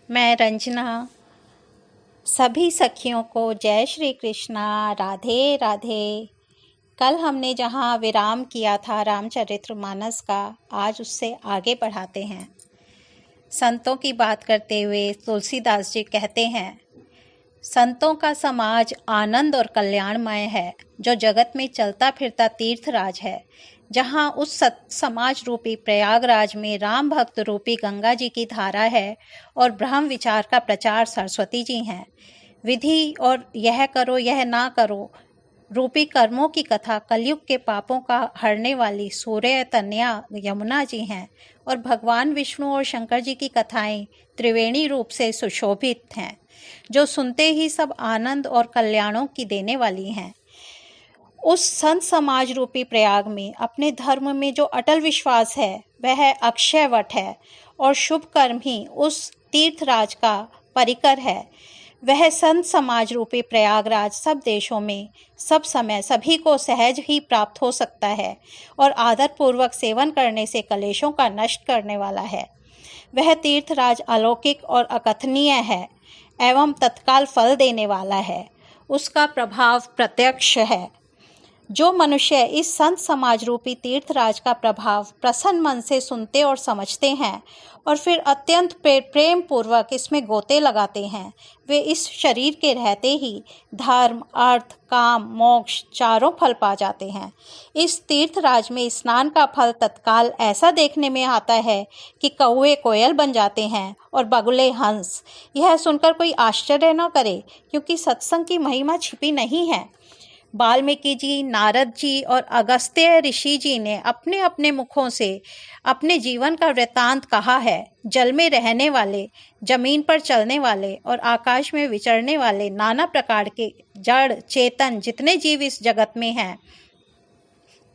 मैं रंजना सभी सखियों को जय श्री कृष्णा, राधे राधे। कल हमने जहाँ विराम किया था रामचरितमानस का, आज उससे आगे बढ़ाते हैं। संतों की बात करते हुए तुलसीदास जी कहते हैं, संतों का समाज आनंद और कल्याणमय है, जो जगत में चलता फिरता तीर्थराज है। जहाँ उस समाज रूपी प्रयागराज में राम भक्त रूपी गंगा जी की धारा है और ब्रह्म विचार का प्रचार सरस्वती जी हैं। विधि और यह करो यह ना करो रूपी कर्मों की कथा कलयुग के पापों का हरने वाली सूर्य तनया यमुना जी हैं और भगवान विष्णु और शंकर जी की कथाएं त्रिवेणी रूप से सुशोभित हैं, जो सुनते ही सब आनंद और कल्याणों की देने वाली हैं। उस संत समाज रूपी प्रयाग में अपने धर्म में जो अटल विश्वास है वह अक्षय वट है और शुभ कर्म ही उस तीर्थराज का परिकर है। वह संत समाज रूपी प्रयागराज सब देशों में सब समय सभी को सहज ही प्राप्त हो सकता है और आदरपूर्वक सेवन करने से कलेशों का नष्ट करने वाला है। वह तीर्थराज अलौकिक और अकथनीय है एवं तत्काल फल देने वाला है। उसका प्रभाव प्रत्यक्ष है। जो मनुष्य इस संत समाज रूपी तीर्थराज का प्रभाव प्रसन्न मन से सुनते और समझते हैं और फिर अत्यंत प्रेम पूर्वक इसमें गोते लगाते हैं, वे इस शरीर के रहते ही धर्म, अर्थ, काम, मोक्ष चारों फल पा जाते हैं। इस तीर्थराज में स्नान का फल तत्काल ऐसा देखने में आता है कि कौवे कोयल बन जाते हैं और बगुले हंस। यह सुनकर कोई आश्चर्य न करे, क्योंकि सत्संग की महिमा छिपी नहीं है। वाल्मीकि जी, नारद जी और अगस्त्य ऋषि जी ने अपने अपने मुखों से अपने जीवन का वृत्तांत कहा है। जल में रहने वाले, जमीन पर चलने वाले और आकाश में विचरने वाले नाना प्रकार के जड़ चेतन जितने जीव इस जगत में हैं,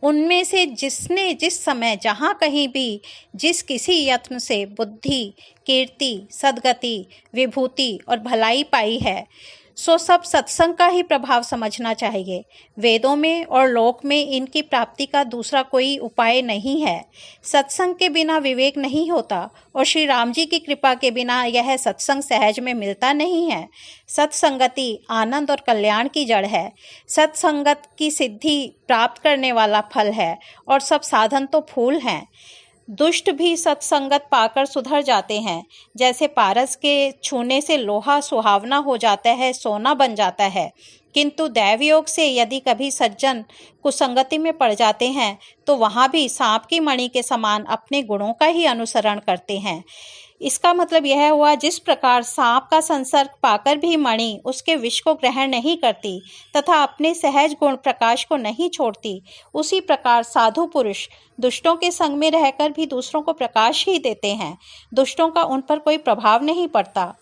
उनमें से जिसने जिस समय जहाँ कहीं भी जिस किसी यत्न से बुद्धि, कीर्ति, सद्गति, विभूति और भलाई पाई है, सो सब सत्संग का ही प्रभाव समझना चाहिए। वेदों में और लोक में इनकी प्राप्ति का दूसरा कोई उपाय नहीं है। सत्संग के बिना विवेक नहीं होता और श्री राम जी की कृपा के बिना यह सत्संग सहज में मिलता नहीं है। सत्संगति आनंद और कल्याण की जड़ है। सत्संगत की सिद्धि प्राप्त करने वाला फल है और सब साधन तो फूल हैं। दुष्ट भी सत्संगत पाकर सुधर जाते हैं। जैसे पारस के छूने से लोहा सुहावना हो जाता है, सोना बन जाता है, किंतु दैवयोग से यदि कभी सज्जन कुसंगति में पड़ जाते हैं तो वहाँ भी सांप की मणि के समान अपने गुणों का ही अनुसरण करते हैं। इसका मतलब यह हुआ, जिस प्रकार सांप का संसर्ग पाकर भी मणि उसके विष को ग्रहण नहीं करती तथा अपने सहज गुण प्रकाश को नहीं छोड़ती, उसी प्रकार साधु पुरुष दुष्टों के संग में रहकर भी दूसरों को प्रकाश ही देते हैं। दुष्टों का उन पर कोई प्रभाव नहीं पड़ता।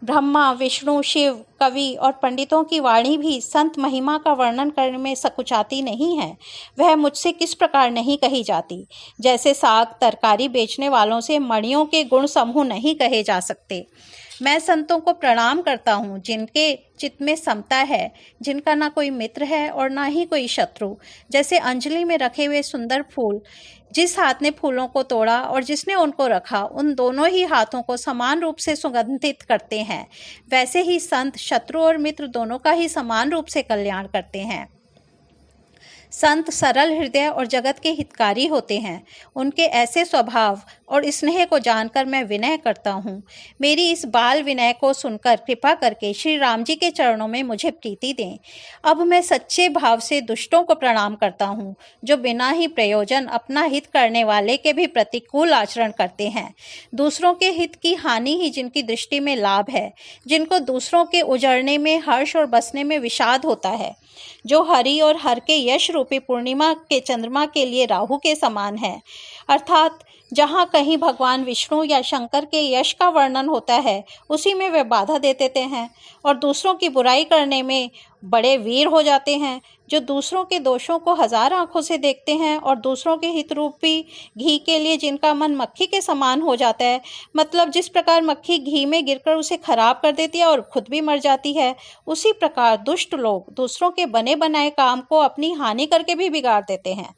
ब्रह्मा, विष्णु, शिव, कवि और पंडितों की वाणी भी संत महिमा का वर्णन करने में सकुचाती नहीं है। वह मुझसे किस प्रकार नहीं कही जाती। जैसे साग तरकारी बेचने वालों से मणियों के गुण समूह नहीं कहे जा सकते। मैं संतों को प्रणाम करता हूँ जिनके चित्त में समता है, जिनका ना कोई मित्र है और ना ही कोई शत्रु। जैसे अंजलि में रखे हुए सुंदर फूल, जिस हाथ ने फूलों को तोड़ा और जिसने उनको रखा, उन दोनों ही हाथों को समान रूप से सुगंधित करते हैं, वैसे ही संत शत्रु और मित्र दोनों का ही समान रूप से कल्याण करते हैं। संत सरल हृदय और जगत के हितकारी होते हैं। उनके ऐसे स्वभाव और स्नेह को जानकर मैं विनय करता हूँ। मेरी इस बाल विनय को सुनकर कृपा करके श्री राम जी के चरणों में मुझे प्रीति दें। अब मैं सच्चे भाव से दुष्टों को प्रणाम करता हूँ, जो बिना ही प्रयोजन अपना हित करने वाले के भी प्रतिकूल आचरण करते हैं। दूसरों के हित की हानि ही जिनकी दृष्टि में लाभ है, जिनको दूसरों के उजड़ने में हर्ष और बसने में विषाद होता है, जो हरि और हर के यश रूपी पूर्णिमा के चंद्रमा के लिए राहु के समान है। अर्थात जहाँ कहीं भगवान विष्णु या शंकर के यश का वर्णन होता है, उसी में वे बाधा दे देते हैं और दूसरों की बुराई करने में बड़े वीर हो जाते हैं। जो दूसरों के दोषों को हजार आंखों से देखते हैं और दूसरों के हित रूपी घी के लिए जिनका मन मक्खी के समान हो जाता है, मतलब जिस प्रकार मक्खी घी में गिरकर उसे खराब कर देती है और खुद भी मर जाती है, उसी प्रकार दुष्ट लोग दूसरों के बने बनाए काम को अपनी हानि करके भी बिगाड़ देते हैं।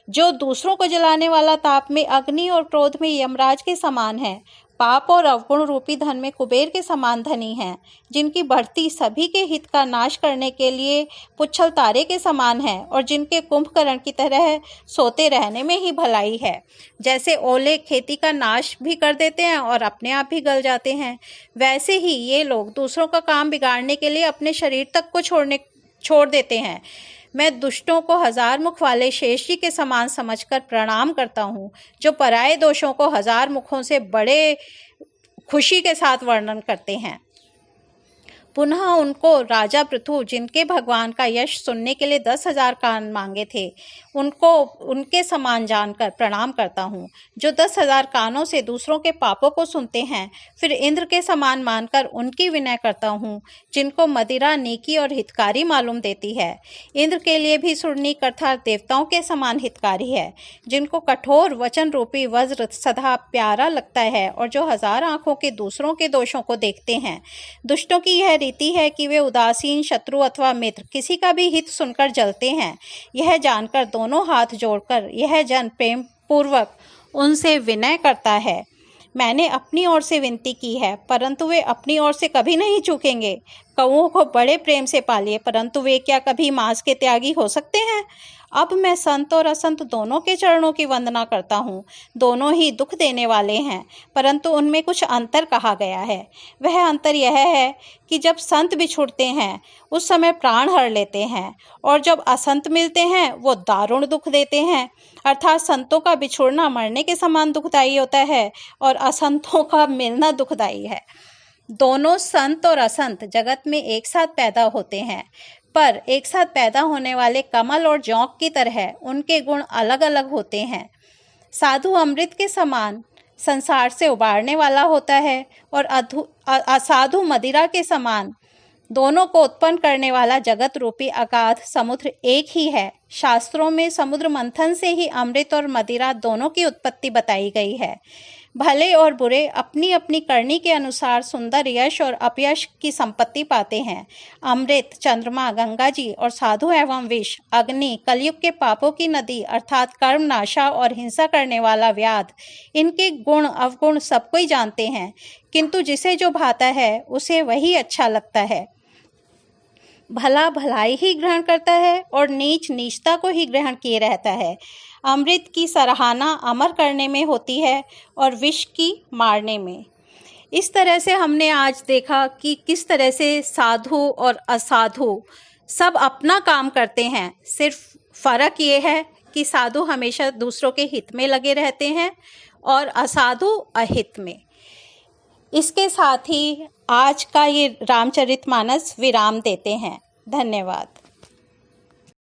जो दूसरों को जलाने वाला ताप में अग्नि और क्रोध में यमराज के समान है, पाप और अवगुण रूपी धन में कुबेर के समान धनी हैं, जिनकी बढ़ती सभी के हित का नाश करने के लिए पुच्छल तारे के समान है और जिनके कुंभकर्ण की तरह सोते रहने में ही भलाई है। जैसे ओले खेती का नाश भी कर देते हैं और अपने आप भी गल जाते हैं, वैसे ही ये लोग दूसरों का काम बिगाड़ने के लिए अपने शरीर तक को छोड़ देते हैं। मैं दुष्टों को हजार मुख वाले शेष जी के समान समझकर प्रणाम करता हूँ, जो पराये दोषों को हजार मुखों से बड़े खुशी के साथ वर्णन करते हैं। पुनः उनको राजा पृथु, जिनके भगवान का यश सुनने के लिए 10,000 कान मांगे थे, उनको उनके समान जानकर प्रणाम करता हूँ, जो 10,000 कानों से दूसरों के पापों को सुनते हैं। फिर इंद्र के समान मानकर उनकी विनय करता हूँ, जिनको मदिरा नेकी और हितकारी मालूम देती है। इंद्र के लिए भी सुरनीक अर्थात देवताओं के समान हितकारी है, जिनको कठोर वचन रूपी वज्र सदा प्यारा लगता है और जो 1000 आंखों के दूसरों के दोषों को देखते हैं। दुष्टों की यह रीति है कि वे उदासीन, शत्रु अथवा मित्र किसी का भी हित सुनकर जलते हैं। यह जानकर दोनों हाथ जोड़कर यह जन प्रेम पूर्वक उनसे विनय करता है। मैंने अपनी ओर से विनती की है, परंतु वे अपनी ओर से कभी नहीं चूकेंगे। कौओं को बड़े प्रेम से पालिए, परंतु वे क्या कभी मांस के त्यागी हो सकते हैं? अब मैं संत और असंत दोनों के चरणों की वंदना करता हूँ। दोनों ही दुख देने वाले हैं, परंतु उनमें कुछ अंतर कहा गया है। वह अंतर यह है कि जब संत बिछुड़ते हैं उस समय प्राण हर लेते हैं, और जब असंत मिलते हैं वो दारुण दुख देते हैं। अर्थात संतों का बिछुड़ना मरने के समान दुखदायी होता है और असंतों का मिलना दुखदायी है। दोनों संत और असंत जगत में एक साथ पैदा होते हैं, पर एक साथ पैदा होने वाले कमल और जौंक की तरह उनके गुण अलग अलग होते हैं। साधु अमृत के समान संसार से उबारने वाला होता है और असाधु मदिरा के समान दोनों को उत्पन्न करने वाला जगत रूपी अगाध समुद्र एक ही है। शास्त्रों में समुद्र मंथन से ही अमृत और मदिरा दोनों की उत्पत्ति बताई गई है। भले और बुरे अपनी अपनी करनी के अनुसार सुंदर यश और अपयश की संपत्ति पाते हैं। अमृत, चंद्रमा, गंगा जी और साधु एवं विष, अग्नि, कलयुग के पापों की नदी अर्थात कर्म नाशा और हिंसा करने वाला व्याध, इनके गुण अवगुण सब कोई जानते हैं, किंतु जिसे जो भाता है उसे वही अच्छा लगता है। भला भलाई ही ग्रहण करता है और नीच नीचता को ही ग्रहण किए रहता है। अमृत की सराहना अमर करने में होती है और विष की मारने में। इस तरह से हमने आज देखा कि किस तरह से साधु और असाधु सब अपना काम करते हैं। सिर्फ फर्क ये है कि साधु हमेशा दूसरों के हित में लगे रहते हैं और असाधु अहित में। इसके साथ ही आज का ये रामचरितमानस विराम देते हैं। धन्यवाद।